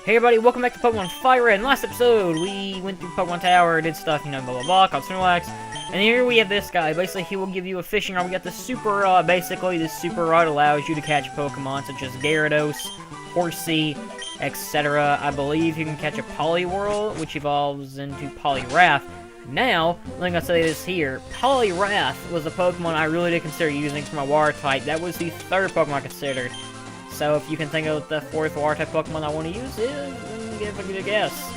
Hey everybody, welcome back to Pokemon Fire Red. In the last episode, we went through Pokemon Tower, did stuff, blah blah blah, called Snorlax. And here we have this guy. Basically, he will give you a fishing rod. We got the Super Rod. Basically, this Super Rod allows you to catch Pokemon such as Gyarados, Horsea, etc. I believe you can catch a Poliwhirl, which evolves into Poliwrath. Now, I'm gonna say this here. Poliwrath was a Pokemon I really did consider using for my Water type. That was the third Pokemon I considered. So if you can think of the fourth Water-type Pokemon I want to use, then give a good guess.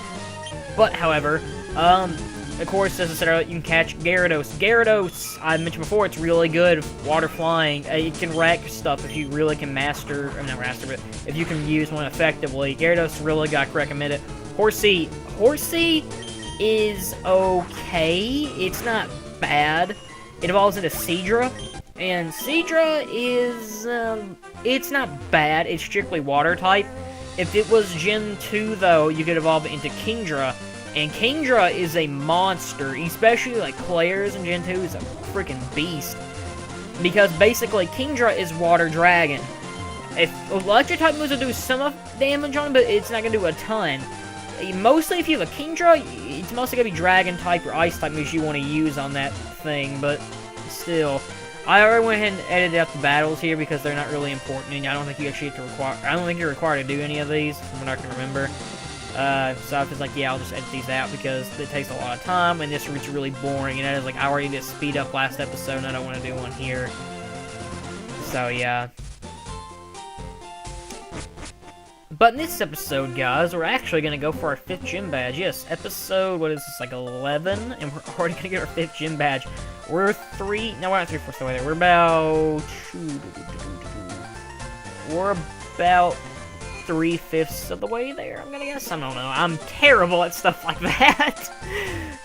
But, however, of course, as I said earlier, you can catch Gyarados. Gyarados, I mentioned before, it's really good water flying. It can wreck stuff if you really can master, or not master, but if you can use one effectively. Gyarados really got recommended. Horsea is okay. It's not bad. It evolves into Seadra. And Seadra is, it's not bad, it's strictly water type. If it was Gen 2, though, you could evolve it into Kingdra. And Kingdra is a monster, especially like players in Gen 2 is a freaking beast. Because basically, Kingdra is Water Dragon. If electric type moves will do some damage on it, but it's not going to do a ton. Mostly, if you have a Kingdra, it's mostly going to be Dragon type or Ice type moves you want to use on that thing, but still. I already went ahead and edited out the battles here because they're not really important, and I don't think you actually have to require. I don't think you're required to do any of these, from what I can remember. So I was like, yeah, I'll just edit these out because it takes a lot of time, and this route's really boring. And I was like, I already did speed up last episode, and I don't want to do one here. So yeah. But in this episode, guys, we're actually going to go for our 5th gym badge. Yes, episode, what is this, like 11? And we're already going to get our 5th gym badge. We're no, we're not 3/4 the way there. We're about 3/5 of the way there, I'm gonna guess. I don't know. I'm terrible at stuff like that.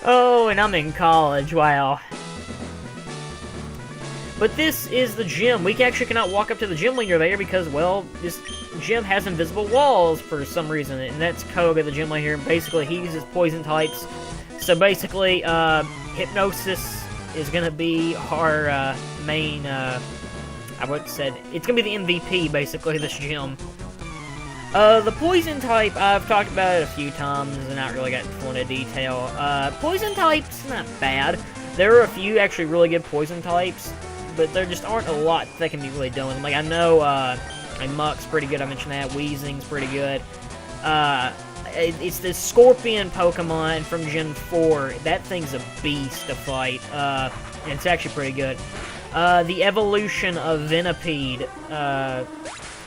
Oh, and I'm in college. Wow. But this is the gym. We actually cannot walk up to the gym leader there because, well, this gym has invisible walls for some reason. And that's Koga, the gym leader. Basically, he uses poison types. So basically, Hypnosis is gonna be our main, I would said, it's gonna be the MVP, basically, this gym. The poison type, I've talked about it a few times and not really got full into detail. Poison type's not bad. There are a few actually really good poison types, but there just aren't a lot that can be really done. Like, I know, like Muck's pretty good, I mentioned that. Weezing's pretty good. It's the Scorpion Pokemon from Gen 4. That thing's a beast to fight. And it's actually pretty good. The evolution of Venipede.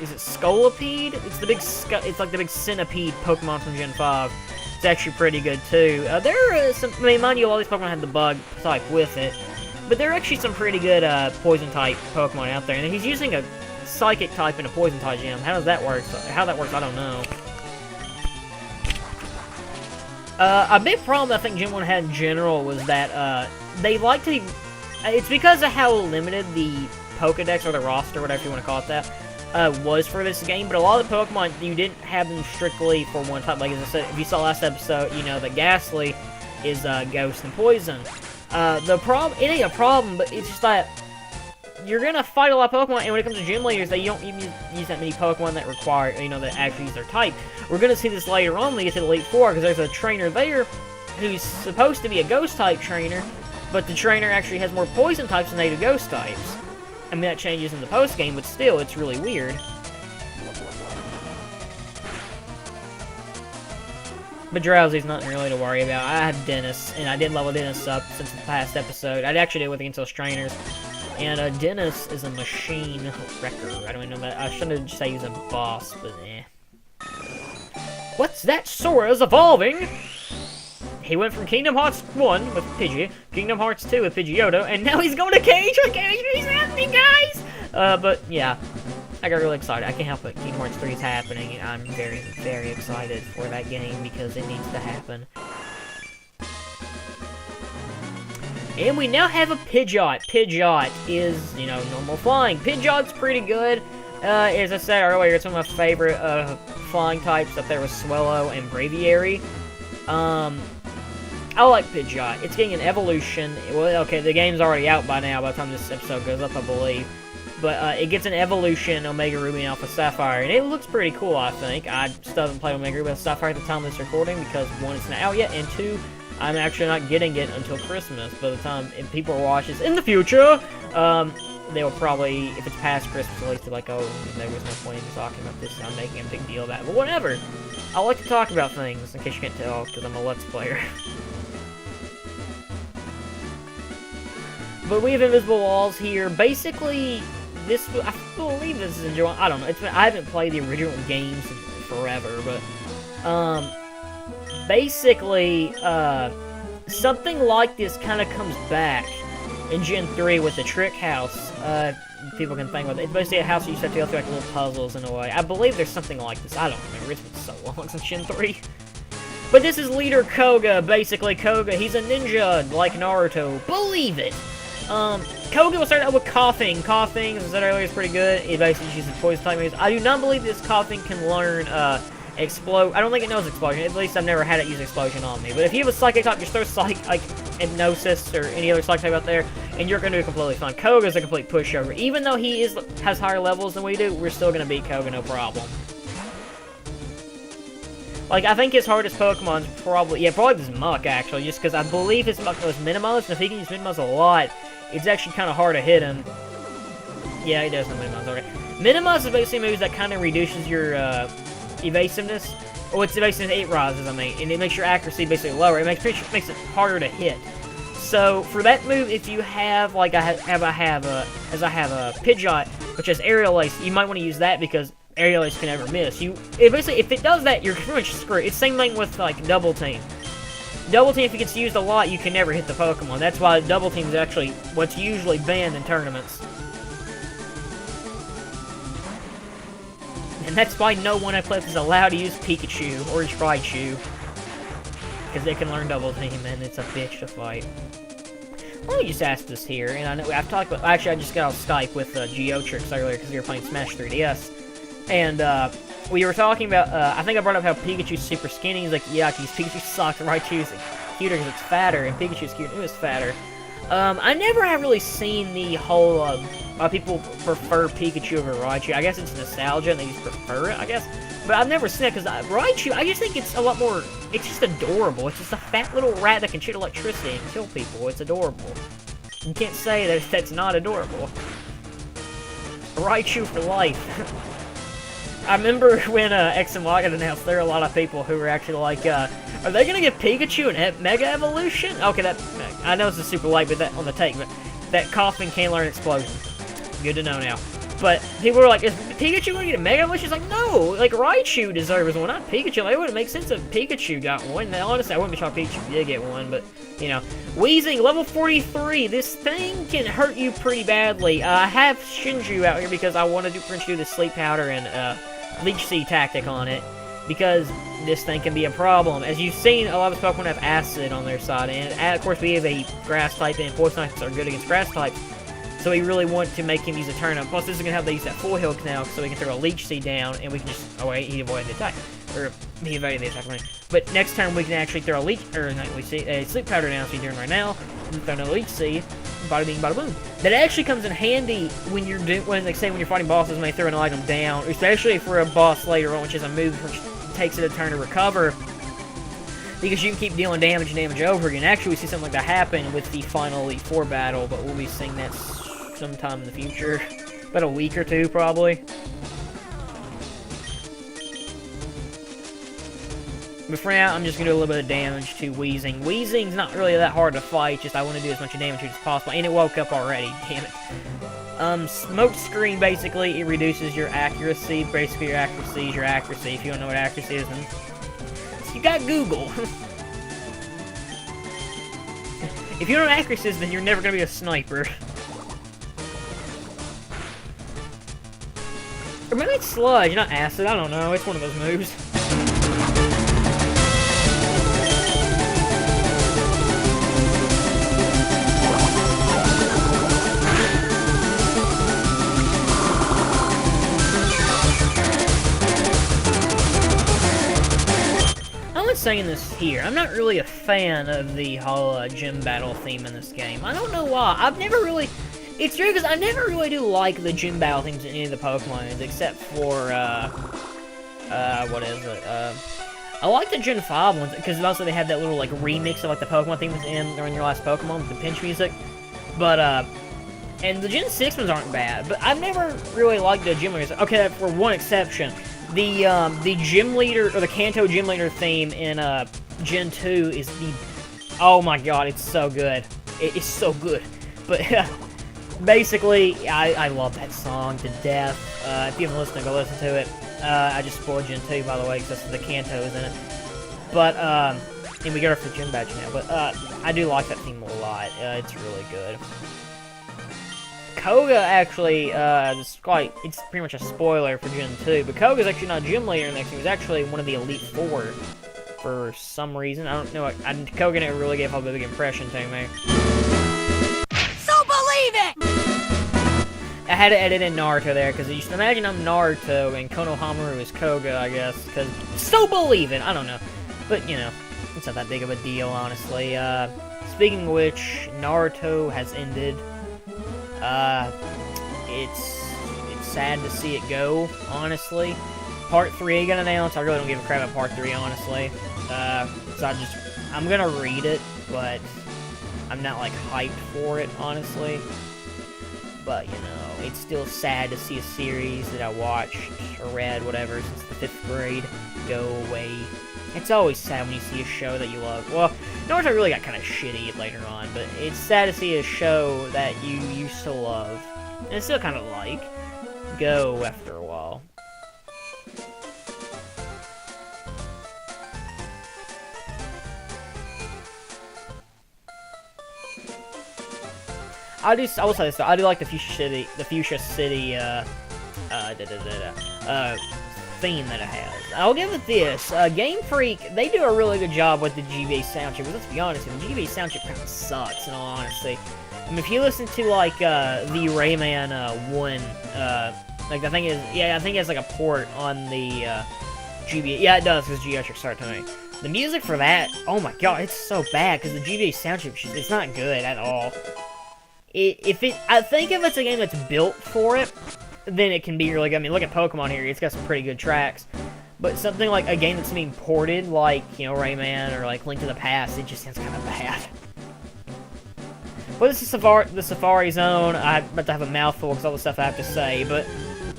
Is it Scolipede? It's the big. It's like the big centipede Pokemon from Gen 5. It's actually pretty good too. There are some. I mean, mind you, all these Pokemon had the bug type with it, but there are actually some pretty good poison type Pokemon out there. And he's using a Psychic type in a poison type gym. How does that work? How that works, I don't know. A big problem I think Gen 1 had in general was that they like to. It's because of how limited the Pokedex or the roster, whatever you want to call it that, was for this game. But a lot of the Pokemon, you didn't have them strictly for one type. Like as I said, if you saw last episode, you know that Ghastly is Ghost and Poison. The problem, it ain't a problem, but it's just that you're gonna fight a lot of Pokemon, and when it comes to gym leaders, they don't even use that many Pokemon that require, you know, that actually use their type. We're gonna see this later on when we get to the Elite Four, because there's a trainer there who's supposed to be a Ghost type trainer, but the trainer actually has more Poison types than they do Ghost types. I mean, that changes in the post game, but still, it's really weird. But Drowsy's nothing really to worry about. I have Dennis, and I did level Dennis up since the past episode. I actually did with against those trainers. And Dennis is a machine wrecker. I don't even know that. I shouldn't say he's a boss, but eh. What's that? Sora's evolving! He went from Kingdom Hearts 1 with Pidgey, Kingdom Hearts 2 with Pidgeotto, and now he's going to Cage with Cage! He's happening, guys! But yeah, I got really excited. I can't help it. Kingdom Hearts 3 is happening, and I'm very, very excited for that game because it needs to happen. And we now have a Pidgeot. Pidgeot is, you know, normal flying. Pidgeot's pretty good. As I said earlier, it's one of my favorite flying types. Up there with Swellow and Braviary. I like Pidgeot. It's getting an evolution. Well, okay, the game's already out by now by the time this episode goes up, I believe. But it gets an evolution, Omega Ruby and Alpha Sapphire, and it looks pretty cool, I think. I still haven't played Omega Ruby and Sapphire at the time of this recording because, one, it's not out yet, and two, I'm actually not getting it until Christmas. By the time people watch this in the future, they will probably, if it's past Christmas, at least they're like, oh, there was no point in talking about this, I'm making a big deal about it. But whatever. I like to talk about things, in case you can't tell, because I'm a Let's Player. But we have invisible walls here. Basically, I believe this is enjoyable. I don't know. I haven't played the original games in forever, but basically, something like this kind of comes back in Gen 3 with the Trick House. People can think about it. It's basically a house you used to have to go through like little puzzles in a way. I believe there's something like this. I don't remember. It's been so long since Gen 3. But this is Leader Koga. Basically, Koga, he's a ninja like Naruto. Believe it. Koga will start out with Coughing. Coughing, as I said earlier, is pretty good. It basically uses poison type moves. I do not believe this Coughing can learn, Explode. I don't think it knows Explosion. At least I've never had it use Explosion on me. But if you have a Psychic type, just throw Hypnosis or any other Psychic type out there, and you're going to do completely fine. Koga's a complete pushover. Even though he has higher levels than we do, we're still going to beat Koga, no problem. Like, I think his hardest Pokemon's probably this Muck, actually, just because I believe his Muck knows Minimize, and if he can use Minimize a lot, it's actually kind of hard to hit him. Yeah, he does know Minimize, okay. Minimize is basically moves that kind of reduces your, evasiveness. Oh, it's evasiveness 8 rises, I mean, and it makes your accuracy basically lower. It makes it harder to hit. So, for that move, if you have, like, I have a Pidgeot, which has Aerial Ace, you might want to use that because Aerial Ace can never miss. Basically, if it does that, you're pretty much screwed. It's the same thing with, like, Double Team. Double Team, if it gets used a lot, you can never hit the Pokemon. That's why Double Team is actually what's usually banned in tournaments. And that's why no one I play with is allowed to use Pikachu or Raichu. Because they can learn Double Team, and it's a bitch to fight. Let me just ask this here, and I know I've talked about. Actually, I just got off Skype with Geotrix earlier because we were playing Smash 3DS, and we were talking about. I think I brought up how Pikachu's super skinny. He's like, yeah, because Pikachu sucks. Raichu's cuter because it's fatter, and Pikachu's cute. It was fatter. I never have really seen the whole why people prefer Pikachu over Raichu. I guess it's nostalgia and they just prefer it, I guess. But I've never seen it because Raichu, I just think it's a lot more, it's just adorable. It's just a fat little rat that can shoot electricity and kill people. It's adorable. You can't say that that's not adorable. Raichu for life. I remember when X and Y got announced, there were a lot of people who were actually like, are they going to give Pikachu an Mega Evolution? Okay, I know it's a super light, but that on the take, but that Coughing can learn Explosion. Good to know now. But people were like, is Pikachu going to get a Mega Evolution? It's like, no, like Raichu deserves one, not Pikachu. Like, it wouldn't make sense if Pikachu got one. Now, honestly, I wouldn't be shocked if Pikachu did get one, but, you know. Weezing, level 43. This thing can hurt you pretty badly. I have Shinju out here because I want to do the Sleep Powder and Leech Seed tactic on it, because this thing can be a problem. As you've seen, a lot of Pokemon have Acid on their side, and of course we have a Grass type, and Poison types are good against Grass types, so we really want to make him use a Turn Up. Plus, this is going to have to use that Full Heal now, so we can throw a Leech Seed down, and we can just, oh wait, he avoided the attack, or he evaded the attack, right? But next turn we can actually throw a Sleep Powder down, so you're doing right now, and throw another Leech Seed, bada bing, bada boom. That actually comes in handy when you're when you're fighting bosses and they throw an item down, especially for a boss later on, which is a move which takes it a turn to recover, because you can keep dealing damage over again. Actually, we see something like that happen with the final Elite Four battle, but we'll be seeing that sometime in the future, about a week or two probably. But for now, I'm just going to do a little bit of damage to Weezing. Weezing's not really that hard to fight, just I want to do as much damage as possible. And it woke up already, damn it. Smoke Screen, basically, it reduces your accuracy. Basically, your accuracy is your accuracy. If you don't know what accuracy is, then you got Google. If you don't know what accuracy is, then you're never going to be a sniper. Or maybe it's Sludge, not Acid, I don't know. It's one of those moves. Saying this here, I'm not really a fan of the whole gym battle theme in this game. I don't know why. I've never really, It's true, because I never really do like the gym battle things in any of the Pokemon, except for, what is it, I like the Gen 5 ones, because also they have that little, like, remix of, like, the Pokemon theme during your last Pokemon, with the pinch music, but, and the Gen 6 ones aren't bad, but I've never really liked the gym leaders. Okay, for one exception, the gym leader, or the Kanto gym leader theme in, Gen 2 is oh my god, it's so good. It's so good, but, basically, I love that song to death. If you haven't listened, go listen to it. I just spoiled Gen 2, by the way, because the Kanto is in it. But, and we got our for gym badge now, but, I do like that theme a lot. It's really good. Koga, actually, it's pretty much a spoiler for Gen 2, but Koga's actually not gym leader in the next game. He was actually one of the Elite Four for some reason. I don't know, Koga never really gave a big impression to me. So believe it! I had to edit in Naruto there, because you should imagine I'm Naruto, and Konohamaru is Koga, I guess, because so believe it! I don't know. But, you know, it's not that big of a deal, honestly. Speaking of which, Naruto has ended. It's sad to see it go, honestly. Part 3 got announced. I really don't give a crap about Part 3, honestly. So I'm gonna read it, but I'm not, like, hyped for it, honestly. But, you know, it's still sad to see a series that I watched, or read, whatever, since the 5th grade go away. It's always sad when you see a show that you love. Well, Naruto really got kind of shitty later on, but it's sad to see a show that you used to love, and still kind of like, go after a while. I will say this though, I do like the Fuchsia City, theme that it has. I'll give it this, Game Freak, they do a really good job with the GBA soundtrack, but let's be honest, the GBA soundtrack kind of sucks, in all honesty. I mean, if you listen to, like, the Rayman, 1, like, I think it has, like, a port on the, GBA, yeah, it does, because Geometric Start to me. The music for that, oh my god, it's so bad, because the GBA soundtrack, it's not good at all. I think if it's a game that's built for it, then it can be really good. I mean, look at Pokemon here, it's got some pretty good tracks. But something like a game that's being ported, like, you know, Rayman or, like, Link to the Past, it just sounds kind of bad. Well, this is the Safari Zone. I'm about to have a mouthful because all the stuff I have to say, but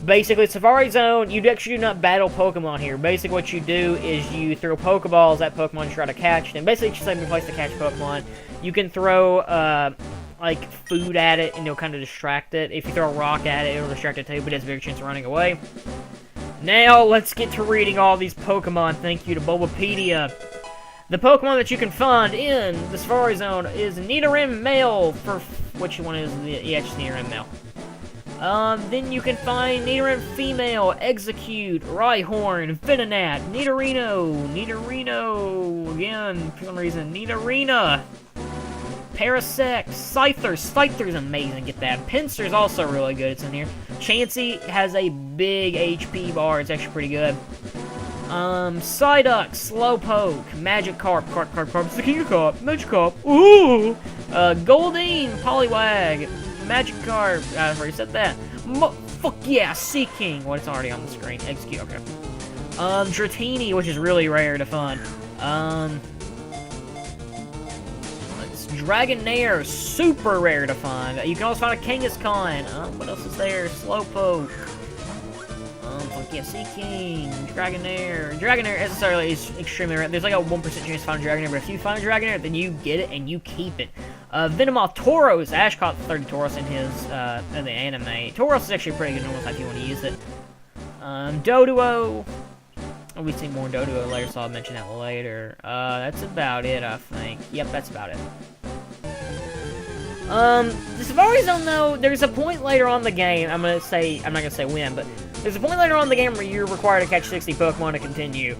basically, Safari Zone, you actually do not battle Pokemon here. Basically, what you do is you throw Pokeballs at Pokemon to try to catch them. Basically, it's just like a place to catch Pokemon. You can throw, like, food at it, and it'll kind of distract it. If you throw a rock at it, it'll distract it too, but it has a bigger chance of running away. Now, let's get to reading all these Pokemon. Thank you to Bulbapedia. The Pokemon that you can find in the Safari Zone is Nidoran Male. For which one is the... Yeah, just Nidoran Male. Then you can find Nidoran Female, Execute, Rhyhorn, Venonat, Nidorino, again, for some reason, Nidorina, Parasect, Scyther's amazing, get that. Pinsir's also really good, it's in here. Chansey has a big HP bar, it's actually pretty good. Psyduck, Slowpoke, Magikarp, it's the King of Carp, Magikarp, ooh! Goldeen, Poliwag, Magikarp, I've already said that. Fuck yeah, Seaking, well, it's already on the screen, Execute, okay. Dratini, which is really rare to find. Dragonair, super rare to find. You can also find a Kangaskhan. What else is there? Slowpoke. Fuck yeah, Seaking, Dragonair. Dragonair necessarily is extremely rare. There's like a 1% chance to find a Dragonair, but if you find a Dragonair, then you get it and you keep it. Venomoth, Tauros. Ash caught 30 Tauros in his, in the anime. Tauros is actually a pretty good normal type if you want to use it. Doduo. We see more Doduo later, so I'll mention that later. That's about it, I think. Yep, that's about it. The Safari Zone, though, there's a point later on in the game, I'm not gonna say when, but there's a point later on in the game where you're required to catch 60 Pokemon to continue.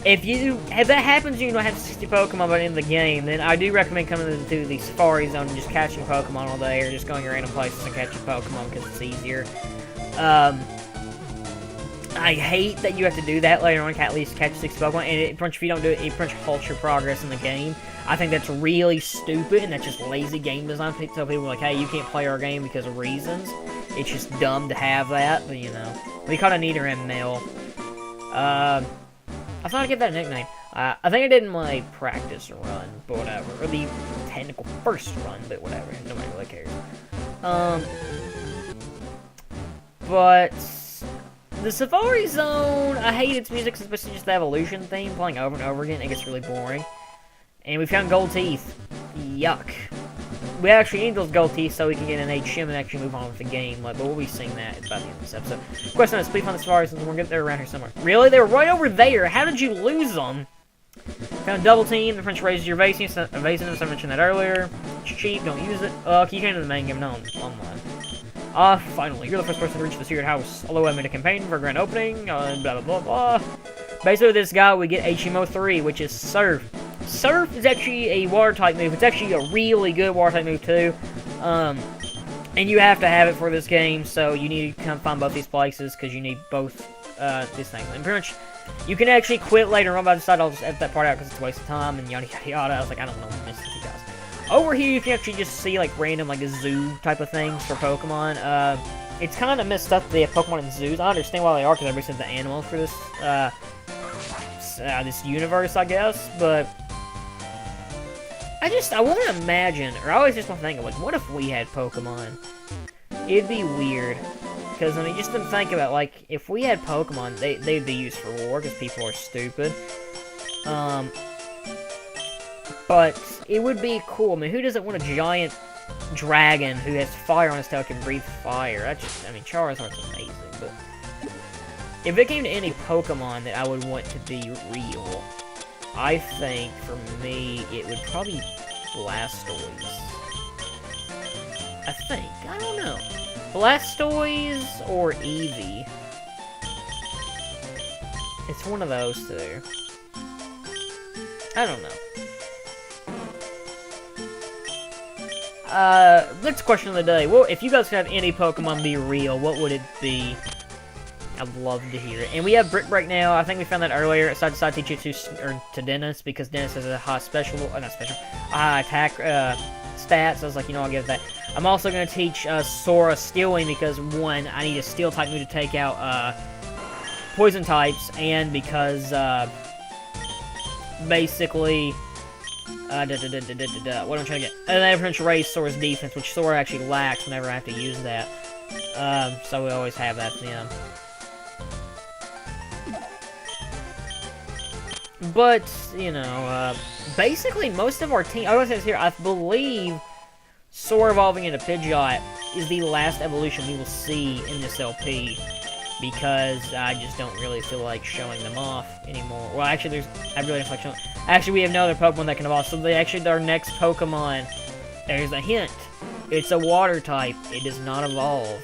If that happens, you don't have 60 Pokemon by the end of the game, then I do recommend coming to the Safari Zone and just catching Pokemon all day, or just going to random places and catching Pokemon because it's easier. I hate that you have to do that later on to at least catch 6 Pokemon, and it pretty much, if you don't do it, it pretty much halts your progress in the game. I think that's really stupid, and that's just lazy game design. To tell people, like, hey, you can't play our game because of reasons. It's just dumb to have that, but, you know. We caught a Nidoran male. I thought I'd get that nickname. I think I did in my practice run, but whatever. Or the technical first run, but whatever. Nobody really cares. But the Safari Zone, I hate its music, especially just the evolution theme, playing over and over again. It gets really boring. And we found gold teeth. Yuck. We actually need those gold teeth so we can get an HM and actually move on with the game. Like, but we'll be seeing that by the end of this episode. Question is, please find the Safari Zone. We're gonna get there around here somewhere. Really? They were right over there. How did you lose them? Found double team. The French raises your evasiveness. I mentioned that earlier. It's cheap. Don't use it. You came to the main game. No, online. Finally, you're the first person to reach the secret house. Although I made a campaign for a grand opening, blah, blah, blah, blah. Basically, with this guy, we get HMO3, which is Surf. Surf is actually a water-type move. It's actually a really good water-type move, too. And you have to have it for this game, so you need to come find both these places, because you need both, these things. And pretty much, you can actually quit later on, but I decided I'll just edit that part out, because it's a waste of time, and yada, yada, yada. I was like, I don't know what this is, you guys. Over here, you can actually just see, like, random, like, zoo type of things for Pokemon. It's kind of messed up that they have Pokemon in zoos. I understand why they are, because everybody said the animals for this, this universe, I guess, but I want to imagine, or I always just want to think, like, what if we had Pokemon? It'd be weird, because, I mean, just to think about, like, if we had Pokemon, they'd be used for war, because people are stupid. But it would be cool. I mean, who doesn't want a giant dragon who has fire on his tail, can breathe fire? That's just, I mean, Charizard's amazing, but if it came to any Pokemon that I would want to be real, I think, for me, it would probably be Blastoise. I think. I don't know. Blastoise or Eevee. It's one of those two. I don't know. Next question of the day. Well, if you guys could have any Pokemon be real, what would it be? I'd love to hear it. And we have Brick Break now. I think we found that earlier. So I decided to teach it to Dennis, because Dennis has a high high attack stats. So I was like, you know, I'll give it that. I'm also going to teach Sora Stealing, because, one, I need a Steel type move to take out Poison types, and because, basically, what am I trying to get? And then French raise Sora's defense, which Sora actually lacks whenever I have to use that. So we always have that, yeah. But, you know, basically most of our team, I was going to say here, I believe Sora evolving into Pidgeot is the last evolution we will see in this LP, because I just don't really feel like showing them off anymore. Well, actually, I really don't feel like showing. Actually, we have no other Pokemon that can evolve, so our next Pokemon, there's a hint. It's a water type. It does not evolve.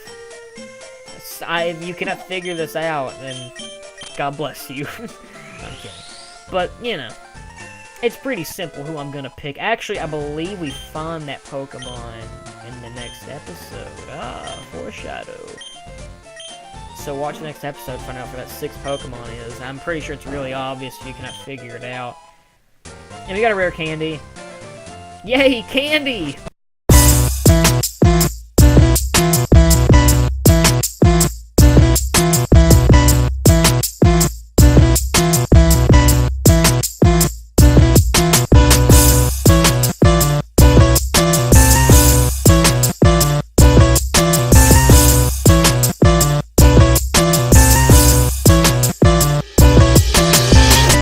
If you cannot figure this out, then God bless you. I'm kidding. But, you know, it's pretty simple who I'm gonna pick. Actually, I believe we find that Pokemon in the next episode. Foreshadow. So watch the next episode to find out where that 6th Pokemon is. I'm pretty sure it's really obvious if you cannot figure it out. And we got a rare candy. Yay, candy!